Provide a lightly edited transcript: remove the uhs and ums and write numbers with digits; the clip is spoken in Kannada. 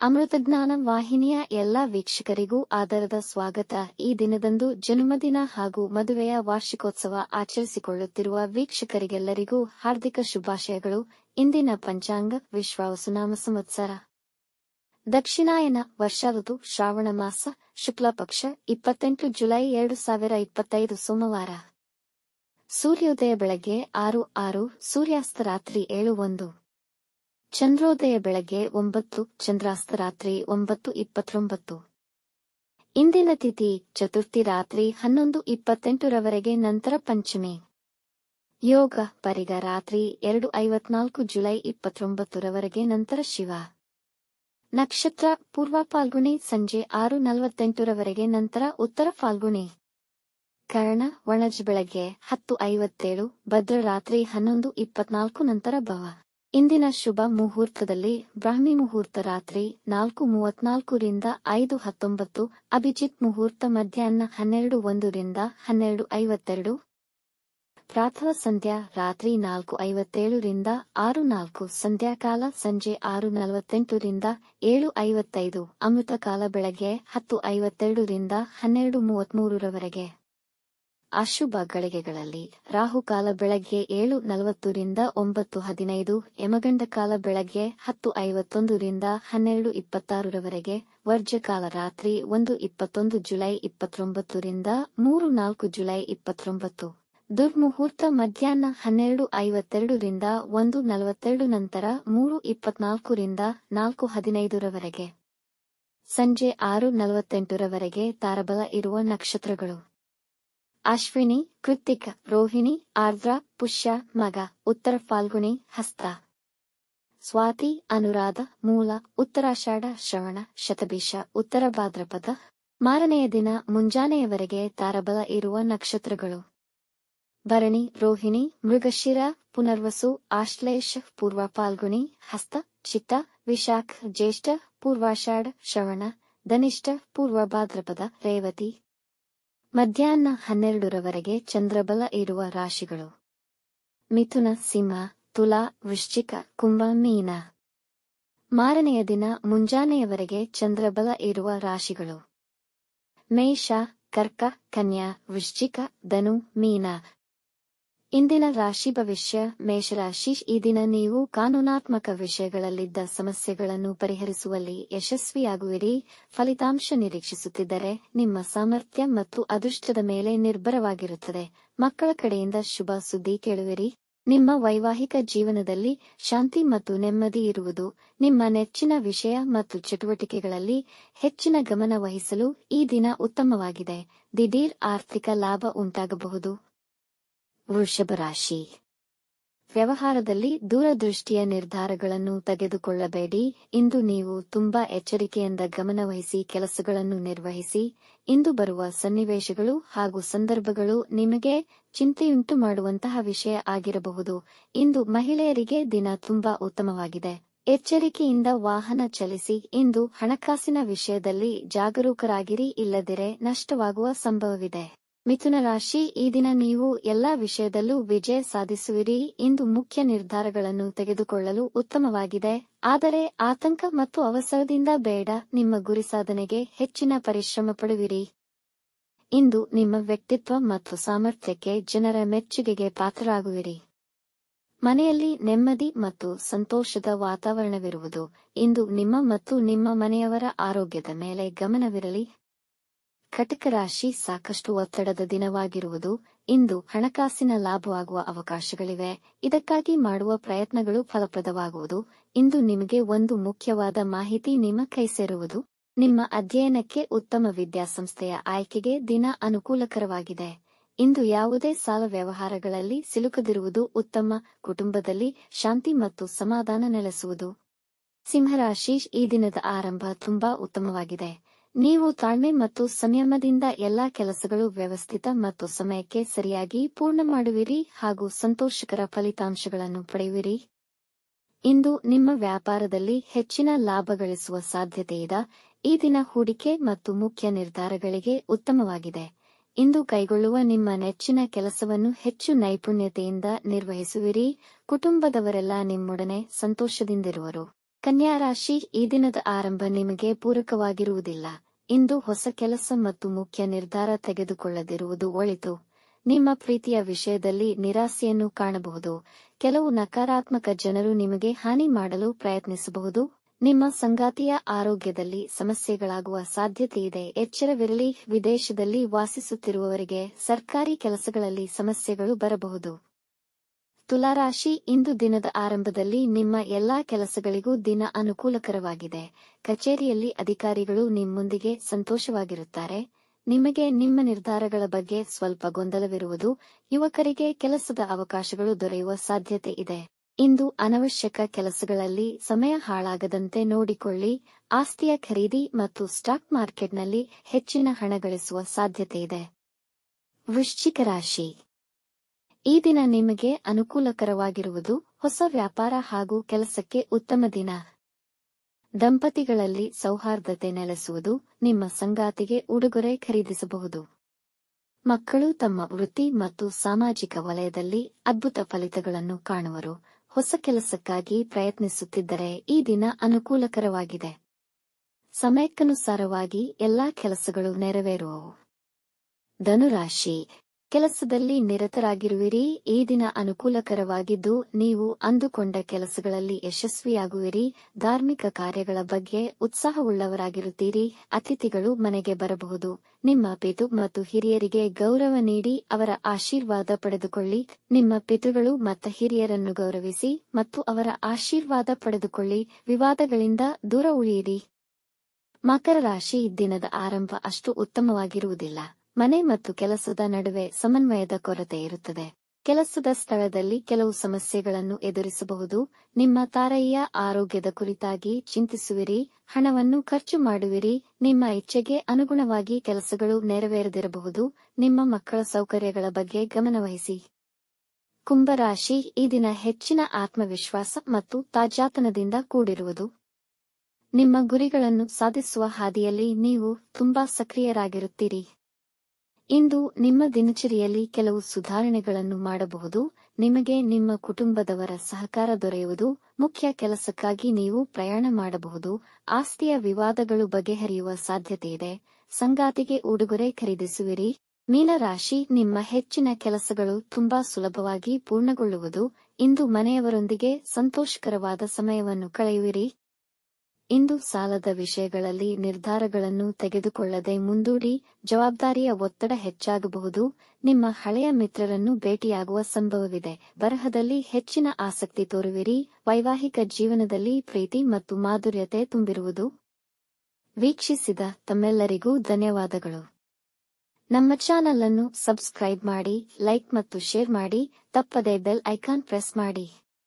ಅಮೃತಜ್ಞಾನ ವಾಹಿನಿಯ ಎಲ್ಲ ವೀಕ್ಷಕರಿಗೂ ಆದರದ ಸ್ವಾಗತ. ಈ ದಿನದಂದು ಜನ್ಮದಿನ ಹಾಗೂ ಮದುವೆಯ ವಾರ್ಷಿಕೋತ್ಸವ ಆಚರಿಸಿಕೊಳ್ಳುತ್ತಿರುವ ವೀಕ್ಷಕರಿಗೆಲ್ಲರಿಗೂ ಹಾರ್ದಿಕ ಶುಭಾಶಯಗಳು. ಇಂದಿನ ಪಂಚಾಂಗ ವಿಶ್ವಾವಸುನಾಮ ಸಂವತ್ಸರ ದಕ್ಷಿಣಾಯನ ವರ್ಷ ಋತು ಶ್ರಾವಣ ಮಾಸ ಶುಕ್ಲ ಪಕ್ಷ 28 ಜುಲೈ 2025 ಸೋಮವಾರ. ಸೂರ್ಯೋದಯ ಬೆಳಗ್ಗೆ 6:06, ಸೂರ್ಯಾಸ್ತ ರಾತ್ರಿ 7:01. ಚಂದ್ರೋದಯ ಬೆಳಗ್ಗೆ 9, ಚಂದ್ರಾಸ್ತ ರಾತ್ರಿ 9:29. ಇಂದಿನ ತಿಥಿ ಚತುರ್ಥಿ ರಾತ್ರಿ 11:28 ರವರೆಗೆ, ನಂತರ ಪಂಚಮಿ. ಯೋಗ ಪರಿಗ ರಾತ್ರಿ 2:54 ಜುಲೈ 29 ರವರೆಗೆ, ನಂತರ ಶಿವ. ನಕ್ಷತ್ರ ಪೂರ್ವ ಫಾಲ್ಗುಣಿ ಸಂಜೆ 6:48 ರವರೆಗೆ, ನಂತರ ಉತ್ತರ ಫಾಲ್ಗುಣಿ. ಕರ್ಣ ವಣಜ್ ಬೆಳಗ್ಗೆ 10:57, ಭದ್ರ ರಾತ್ರಿ 11:24, ನಂತರ ಭವ. ಇಂದಿನ ಶುಭ ಮುಹೂರ್ತದಲ್ಲಿ ಬ್ರಾಹ್ಮಿ ಮುಹೂರ್ತ ರಾತ್ರಿ 4:34 ರಿಂದ 5:19, ಅಭಿಜಿತ್ ಮುಹೂರ್ತ ಮಧ್ಯಾಹ್ನ 12:01 ರಿಂದ 12:52, ಪ್ರಾತಃ ಸಂಧ್ಯಾ ರಾತ್ರಿ 4:57 ರಿಂದ 6:04, ಸಂಧ್ಯಾಕಾಲ ಸಂಜೆ 6:48 ರಿಂದ 7:55, ಅಮೃತಕಾಲ ಬೆಳಗ್ಗೆ 10:52 ರಿಂದ 12:33 ರವರೆಗೆ. ಅಶುಭ ಗಳಿಗೆಗಳಲ್ಲಿ ರಾಹುಕಾಲ ಬೆಳಗ್ಗೆ 7:40 ರಿಂದ 9:15, ಯಮಗಂಡ ಕಾಲ ಬೆಳಗ್ಗೆ 10:51 ರಿಂದ 12:26 ರವರೆಗೆ, ವರ್ಜಕಾಲ ರಾತ್ರಿ 1:21 ಜುಲೈ 29 ರಿಂದ 3:04 ಜುಲೈ 29, ದುರ್ಮುಹೂರ್ತ ಮಧ್ಯಾಹ್ನ 12:52 ರಿಂದ 1:42, ನಂತರ 3:24 ರಿಂದ 4:15 ರವರೆಗೆ. ಸಂಜೆ 6:48 ರವರೆಗೆ ತಾರಬಲ ಇರುವ ನಕ್ಷತ್ರಗಳು: ಅಶ್ವಿನಿ, ಕೃತ್ತಿಕ, ರೋಹಿಣಿ, ಆರ್ದ್ರ, ಪುಷ್ಯ, ಮಗ, ಉತ್ತರ ಫಾಲ್ಗುಣಿ, ಹಸ್ತ, ಸ್ವಾತಿ, ಅನುರಾಧ, ಮೂಲ, ಉತ್ತರಾಷಾಢ, ಶ್ರವಣ, ಶತಭಿಷ, ಉತ್ತರ ಭಾದ್ರಪದ. ಮಾರನೆಯ ದಿನ ಮುಂಜಾನೆಯವರೆಗೆ ತಾರಬಲ ಇರುವ ನಕ್ಷತ್ರಗಳು: ಭರಣಿ, ರೋಹಿಣಿ, ಮೃಗಶಿರ, ಪುನರ್ವಸು, ಆಶ್ಲೇಷ, ಪೂರ್ವ ಫಾಲ್ಗುಣಿ, ಹಸ್ತ, ಚಿತ್ತ, ವಿಶಾಖ, ಜ್ಯೇಷ್ಠ, ಪೂರ್ವಾಷಾಢ, ಶ್ರವಣ, ಧನಿಷ್ಠ, ಪೂರ್ವ ಭಾದ್ರಪದ, ರೇವತಿ. ಮಧ್ಯಾಹ್ನ 12 ರವರೆಗೆ ಚಂದ್ರಬಲ ಇರುವ ರಾಶಿಗಳು: ಮಿಥುನ, ಸಿಂಹ, ತುಲಾ, ವೃಶ್ಚಿಕ, ಕುಂಭ, ಮೀನ. ಮಾರನೆಯ ದಿನ ಮುಂಜಾನೆಯವರೆಗೆ ಚಂದ್ರಬಲ ಇರುವ ರಾಶಿಗಳು: ಮೇಷ, ಕರ್ಕ, ಕನ್ಯಾ, ವೃಶ್ಚಿಕ, ಧನು, ಮೀನ. ಇಂದಿನ ರಾಶಿ ಭವಿಷ್ಯ: ಮೇಷರಾಶಿ, ಈ ದಿನ ನೀವು ಕಾನೂನಾತ್ಮಕ ವಿಷಯಗಳಲ್ಲಿದ್ದ ಸಮಸ್ಯೆಗಳನ್ನು ಪರಿಹರಿಸುವಲ್ಲಿ ಯಶಸ್ವಿಯಾಗುವಿರಿ. ಫಲಿತಾಂಶ ನಿರೀಕ್ಷಿಸುತ್ತಿದ್ದರೆ ನಿಮ್ಮ ಸಾಮರ್ಥ್ಯ ಮತ್ತು ಅದೃಷ್ಟದ ಮೇಲೆ ನಿರ್ಭರವಾಗಿರುತ್ತದೆ. ಮಕ್ಕಳ ಕಡೆಯಿಂದ ಶುಭ ಸುದ್ದಿ ಕೇಳುವಿರಿ. ನಿಮ್ಮ ವೈವಾಹಿಕ ಜೀವನದಲ್ಲಿ ಶಾಂತಿ ಮತ್ತು ನೆಮ್ಮದಿ ಇರುವುದು. ನಿಮ್ಮ ನೆಚ್ಚಿನ ವಿಷಯ ಮತ್ತು ಚಟುವಟಿಕೆಗಳಲ್ಲಿ ಹೆಚ್ಚಿನ ಗಮನ ವಹಿಸಲು ಈ ದಿನ ಉತ್ತಮವಾಗಿದೆ. ದಿಢೀರ್ ಆರ್ಥಿಕ ಲಾಭ ಉಂಟಾಗಬಹುದು. ವೃಷಭ ರಾಶಿ, ವ್ಯವಹಾರದಲ್ಲಿ ದೂರದೃಷ್ಟಿಯ ನಿರ್ಧಾರಗಳನ್ನು ತೆಗೆದುಕೊಳ್ಳಬೇಡಿ. ಇಂದು ನೀವು ತುಂಬಾ ಎಚ್ಚರಿಕೆಯಿಂದ ಗಮನವಹಿಸಿ ಕೆಲಸಗಳನ್ನು ನಿರ್ವಹಿಸಿ. ಇಂದು ಬರುವ ಸನ್ನಿವೇಶಗಳು ಹಾಗೂ ಸಂದರ್ಭಗಳು ನಿಮಗೆ ಚಿಂತೆಯುಂಟು ಮಾಡುವಂತಹ ವಿಷಯ ಆಗಿರಬಹುದು. ಇಂದು ಮಹಿಳೆಯರಿಗೆ ದಿನ ತುಂಬಾ ಉತ್ತಮವಾಗಿದೆ. ಎಚ್ಚರಿಕೆಯಿಂದ ವಾಹನ ಚಲಿಸಿ. ಇಂದು ಹಣಕಾಸಿನ ವಿಷಯದಲ್ಲಿ ಜಾಗರೂಕರಾಗಿರಿ, ಇಲ್ಲದಿರೆ ನಷ್ಟವಾಗುವ ಸಂಭವವಿದೆ. ಮಿಥುನ ರಾಶಿ, ಈ ದಿನ ನೀವು ಎಲ್ಲಾ ವಿಷಯದಲ್ಲೂ ವಿಜಯ ಸಾಧಿಸುವಿರಿ. ಇಂದು ಮುಖ್ಯ ನಿರ್ಧಾರಗಳನ್ನು ತೆಗೆದುಕೊಳ್ಳಲು ಉತ್ತಮವಾಗಿದೆ, ಆದರೆ ಆತಂಕ ಮತ್ತು ಅವಸರದಿಂದ ಬೇಡ. ನಿಮ್ಮ ಗುರಿ ಸಾಧನೆಗೆ ಹೆಚ್ಚಿನ ಪರಿಶ್ರಮ ಪಡುವಿರಿ. ಇಂದು ನಿಮ್ಮ ವ್ಯಕ್ತಿತ್ವ ಮತ್ತು ಸಾಮರ್ಥ್ಯಕ್ಕೆ ಜನರ ಮೆಚ್ಚುಗೆಗೆ ಪಾತ್ರರಾಗುವಿರಿ. ಮನೆಯಲ್ಲಿ ನೆಮ್ಮದಿ ಮತ್ತು ಸಂತೋಷದ ವಾತಾವರಣವಿರುವುದು. ಇಂದು ನಿಮ್ಮ ಮತ್ತು ನಿಮ್ಮ ಮನೆಯವರ ಆರೋಗ್ಯದ ಮೇಲೆ ಗಮನವಿರಲಿ. ಕಟಕ ರಾಶಿ, ಸಾಕಷ್ಟು ಒತ್ತಡದ ದಿನವಾಗಿರುವುದು. ಇಂದು ಹಣಕಾಸಿನ ಲಾಭವಾಗುವ ಅವಕಾಶಗಳಿವೆ. ಇದಕ್ಕಾಗಿ ಮಾಡುವ ಪ್ರಯತ್ನಗಳು ಫಲಪ್ರದವಾಗುವುದು. ಇಂದು ನಿಮಗೆ ಒಂದು ಮುಖ್ಯವಾದ ಮಾಹಿತಿ ನಿಮ್ಮ ಕೈ ಸೇರುವುದು. ನಿಮ್ಮ ಅಧ್ಯಯನಕ್ಕೆ ಉತ್ತಮ ವಿದ್ಯಾಸಂಸ್ಥೆಯ ಆಯ್ಕೆಗೆ ದಿನ ಅನುಕೂಲಕರವಾಗಿದೆ. ಇಂದು ಯಾವುದೇ ಸಾಲ ವ್ಯವಹಾರಗಳಲ್ಲಿ ಸಿಲುಕದಿರುವುದು ಉತ್ತಮ. ಕುಟುಂಬದಲ್ಲಿ ಶಾಂತಿ ಮತ್ತು ಸಮಾಧಾನ ನೆಲೆಸುವುದು. ಸಿಂಹರಾಶಿ, ಈ ದಿನದ ಆರಂಭ ತುಂಬಾ ಉತ್ತಮವಾಗಿದೆ. ನೀವು ತಾಳ್ಮೆ ಮತ್ತು ಸಂಯಮದಿಂದ ಎಲ್ಲಾ ಕೆಲಸಗಳು ವ್ಯವಸ್ಥಿತ ಮತ್ತು ಸಮಯಕ್ಕೆ ಸರಿಯಾಗಿ ಪೂರ್ಣ ಮಾಡುವಿರಿ ಹಾಗೂ ಸಂತೋಷಕರ ಫಲಿತಾಂಶಗಳನ್ನು ಪಡೆಯುವಿರಿ. ಇಂದು ನಿಮ್ಮ ವ್ಯಾಪಾರದಲ್ಲಿ ಹೆಚ್ಚಿನ ಲಾಭ ಗಳಿಸುವ ಸಾಧ್ಯತೆಯಿದೆ. ಈ ದಿನ ಹೂಡಿಕೆ ಮತ್ತು ಮುಖ್ಯ ನಿರ್ಧಾರಗಳಿಗೆ ಉತ್ತಮವಾಗಿದೆ. ಇಂದು ಕೈಗೊಳ್ಳುವ ನಿಮ್ಮ ನೆಚ್ಚಿನ ಕೆಲಸವನ್ನು ಹೆಚ್ಚು ನೈಪುಣ್ಯತೆಯಿಂದ ನಿರ್ವಹಿಸುವಿರಿ. ಕುಟುಂಬದವರೆಲ್ಲ ನಿಮ್ಮೊಡನೆ ಸಂತೋಷದಿಂದಿರುವರು. ಕನ್ಯಾ ರಾಶಿ, ಈ ದಿನದ ಆರಂಭ ನಿಮಗೆ ಪೂರಕವಾಗಿರುವುದಿಲ್ಲ. ಇಂದು ಹೊಸ ಕೆಲಸ ಮತ್ತು ಮುಖ್ಯ ನಿರ್ಧಾರ ತೆಗೆದುಕೊಳ್ಳದಿರುವುದು ಒಳಿತು. ನಿಮ್ಮ ಪ್ರೀತಿಯ ವಿಷಯದಲ್ಲಿ ನಿರಾಸೆಯನ್ನು ಕಾಣಬಹುದು. ಕೆಲವು ನಕಾರಾತ್ಮಕ ಜನರು ನಿಮಗೆ ಹಾನಿ ಮಾಡಲು ಪ್ರಯತ್ನಿಸಬಹುದು. ನಿಮ್ಮ ಸಂಗಾತಿಯ ಆರೋಗ್ಯದಲ್ಲಿ ಸಮಸ್ಯೆಗಳಾಗುವ ಸಾಧ್ಯತೆಯಿದೆ. ಎಚ್ಚರವಿರಲಿ. ವಿದೇಶದಲ್ಲಿ ವಾಸಿಸುತ್ತಿರುವವರಿಗೆ ಸರ್ಕಾರಿ ಕೆಲಸಗಳಲ್ಲಿ ಸಮಸ್ಯೆಗಳು ಬರಬಹುದು. ತುಲಾರಾಶಿ, ಇಂದು ದಿನದ ಆರಂಭದಲ್ಲಿ ನಿಮ್ಮ ಎಲ್ಲಾ ಕೆಲಸಗಳಿಗೂ ದಿನ ಅನುಕೂಲಕರವಾಗಿದೆ. ಕಚೇರಿಯಲ್ಲಿ ಅಧಿಕಾರಿಗಳು ನಿಮ್ಮೊಂದಿಗೆ ಸಂತೋಷವಾಗಿರುತ್ತಾರೆ. ನಿಮಗೆ ನಿಮ್ಮ ನಿರ್ಧಾರಗಳ ಬಗ್ಗೆ ಸ್ವಲ್ಪ ಗೊಂದಲವಿರುವುದು. ಯುವಕರಿಗೆ ಕೆಲಸದ ಅವಕಾಶಗಳು ದೊರೆಯುವ ಸಾಧ್ಯತೆ ಇದೆ. ಇಂದು ಅನವಶ್ಯಕ ಕೆಲಸಗಳಲ್ಲಿ ಸಮಯ ಹಾಳಾಗದಂತೆ ನೋಡಿಕೊಳ್ಳಿ. ಆಸ್ತಿಯ ಖರೀದಿ ಮತ್ತು ಸ್ಟಾಕ್ ಮಾರ್ಕೆಟ್ನಲ್ಲಿ ಹೆಚ್ಚಿನ ಹಣ ಗಳಿಸುವ ಸಾಧ್ಯತೆಯಿದೆ. ವೃಶ್ಚಿಕ ರಾಶಿ, ಈ ದಿನ ನಿಮಗೆ ಅನುಕೂಲಕರವಾಗಿರುವುದು. ಹೊಸ ವ್ಯಾಪಾರ ಹಾಗೂ ಕೆಲಸಕ್ಕೆ ಉತ್ತಮ ದಿನ. ದಂಪತಿಗಳಲ್ಲಿ ಸೌಹಾರ್ದತೆ ನೆಲೆಸುವುದು. ನಿಮ್ಮ ಸಂಗಾತಿಗೆ ಉಡುಗೊರೆ ಖರೀದಿಸಬಹುದು. ಮಕ್ಕಳು ತಮ್ಮ ವೃತ್ತಿ ಮತ್ತು ಸಾಮಾಜಿಕ ವಲಯದಲ್ಲಿ ಅದ್ಭುತ ಫಲಿತಗಳನ್ನು ಕಾಣುವರು. ಹೊಸ ಕೆಲಸಕ್ಕಾಗಿ ಪ್ರಯತ್ನಿಸುತ್ತಿದ್ದರೆ ಈ ದಿನ ಅನುಕೂಲಕರವಾಗಿದೆ. ಸಮಯಕ್ಕನುಸಾರವಾಗಿ ಎಲ್ಲಾ ಕೆಲಸಗಳು ನೆರವೇರುವವು. ಧನುರಾಶಿ, ಕೆಲಸದಲ್ಲಿ ನಿರತರಾಗಿರುವಿರಿ. ಈ ದಿನ ಅನುಕೂಲಕರವಾಗಿದ್ದು ನೀವು ಅಂದುಕೊಂಡ ಕೆಲಸಗಳಲ್ಲಿ ಯಶಸ್ವಿಯಾಗುವಿರಿ. ಧಾರ್ಮಿಕ ಕಾರ್ಯಗಳ ಬಗ್ಗೆ ಉತ್ಸಾಹವುಳ್ಳವರಾಗಿರುತ್ತೀರಿ. ಅತಿಥಿಗಳು ಮನೆಗೆ ಬರಬಹುದು. ನಿಮ್ಮ ಪಿತೃ ಮತ್ತು ಹಿರಿಯರಿಗೆ ಗೌರವ ನೀಡಿ ಅವರ ಆಶೀರ್ವಾದ ಪಡೆದುಕೊಳ್ಳಿ. ನಿಮ್ಮ ಪಿತೃಗಳು ಮತ್ತು ಹಿರಿಯರನ್ನು ಗೌರವಿಸಿ ಮತ್ತು ಅವರ ಆಶೀರ್ವಾದ ಪಡೆದುಕೊಳ್ಳಿ. ವಿವಾದಗಳಿಂದ ದೂರ ಉಳಿಯಿರಿ. ಮಕರ ರಾಶಿ, ದಿನದ ಆರಂಭ ಅಷ್ಟು ಉತ್ತಮವಾಗಿರುವುದಿಲ್ಲ. ಮನೆ ಮತ್ತು ಕೆಲಸದ ನಡುವೆ ಸಮನ್ವಯದ ಕೊರತೆ ಇರುತ್ತದೆ. ಕೆಲಸದ ಸ್ಥಳದಲ್ಲಿ ಕೆಲವು ಸಮಸ್ಯೆಗಳನ್ನು ಎದುರಿಸಬಹುದು. ನಿಮ್ಮ ತಾಯಿಯ ಆರೋಗ್ಯದ ಕುರಿತಾಗಿ ಚಿಂತಿಸುವಿರಿ. ಹಣವನ್ನು ಖರ್ಚು ಮಾಡುವಿರಿ. ನಿಮ್ಮ ಇಚ್ಛೆಗೆ ಅನುಗುಣವಾಗಿ ಕೆಲಸಗಳು ನೆರವೇರದಿರಬಹುದು. ನಿಮ್ಮ ಮಕ್ಕಳ ಸೌಕರ್ಯಗಳ ಬಗ್ಗೆ ಗಮನವಹಿಸಿ. ಕುಂಭರಾಶಿ, ಈ ದಿನ ಹೆಚ್ಚಿನ ಆತ್ಮವಿಶ್ವಾಸ ಮತ್ತು ತಾಜಾತನದಿಂದ ಕೂಡಿರುವುದು. ನಿಮ್ಮ ಗುರಿಗಳನ್ನು ಸಾಧಿಸುವ ಹಾದಿಯಲ್ಲಿ ನೀವು ತುಂಬಾ ಸಕ್ರಿಯರಾಗಿರುತ್ತೀರಿ. ಇಂದು ನಿಮ್ಮ ದಿನಚರಿಯಲ್ಲಿ ಕೆಲವು ಸುಧಾರಣೆಗಳನ್ನು ಮಾಡಬಹುದು. ನಿಮಗೆ ನಿಮ್ಮ ಕುಟುಂಬದವರ ಸಹಕಾರ ದೊರೆಯುವುದು. ಮುಖ್ಯ ಕೆಲಸಕ್ಕಾಗಿ ನೀವು ಪ್ರಯಾಣ ಮಾಡಬಹುದು. ಆಸ್ತಿಯ ವಿವಾದಗಳು ಬಗೆಹರಿಯುವ ಸಾಧ್ಯತೆಯಿದೆ. ಸಂಗಾತಿಗೆ ಉಡುಗೊರೆ ಖರೀದಿಸುವಿರಿ. ಮೀನರಾಶಿ, ನಿಮ್ಮ ಹೆಚ್ಚಿನ ಕೆಲಸಗಳು ತುಂಬಾ ಸುಲಭವಾಗಿ ಪೂರ್ಣಗೊಳ್ಳುವುದು. ಇಂದು ಮನೆಯವರೊಂದಿಗೆ ಸಂತೋಷಕರವಾದ ಸಮಯವನ್ನು ಕಳೆಯುವಿರಿ. ಇಂದು ಸಾಲದ ವಿಷಯಗಳಲ್ಲಿ ನಿರ್ಧಾರಗಳನ್ನು ತೆಗೆದುಕೊಳ್ಳದೆ ಮುಂದೂಡಿ. ಜವಾಬ್ದಾರಿಯ ಒತ್ತಡ ಹೆಚ್ಚಾಗಬಹುದು. ನಿಮ್ಮ ಹಳೆಯ ಮಿತ್ರರನ್ನು ಭೇಟಿಯಾಗುವ ಸಂಭವವಿದೆ. ಬರಹದಲ್ಲಿ ಹೆಚ್ಚಿನ ಆಸಕ್ತಿ ತೋರುವಿರಿ. ವೈವಾಹಿಕ ಜೀವನದಲ್ಲಿ ಪ್ರೀತಿ ಮತ್ತು ಮಾಧುರ್ಯತೆ ತುಂಬಿರುವುದು. ವೀಕ್ಷಿಸಿದ ತಮ್ಮೆಲ್ಲರಿಗೂ ಧನ್ಯವಾದಗಳು. ನಮ್ಮ ಚಾನಲ್ ಅನ್ನು ಸಬ್ಸ್ಕ್ರೈಬ್ ಮಾಡಿ, ಲೈಕ್ ಮತ್ತು ಶೇರ್ ಮಾಡಿ. ತಪ್ಪದೇ ಬೆಲ್ ಐಕಾನ್ ಪ್ರೆಸ್ ಮಾಡಿ.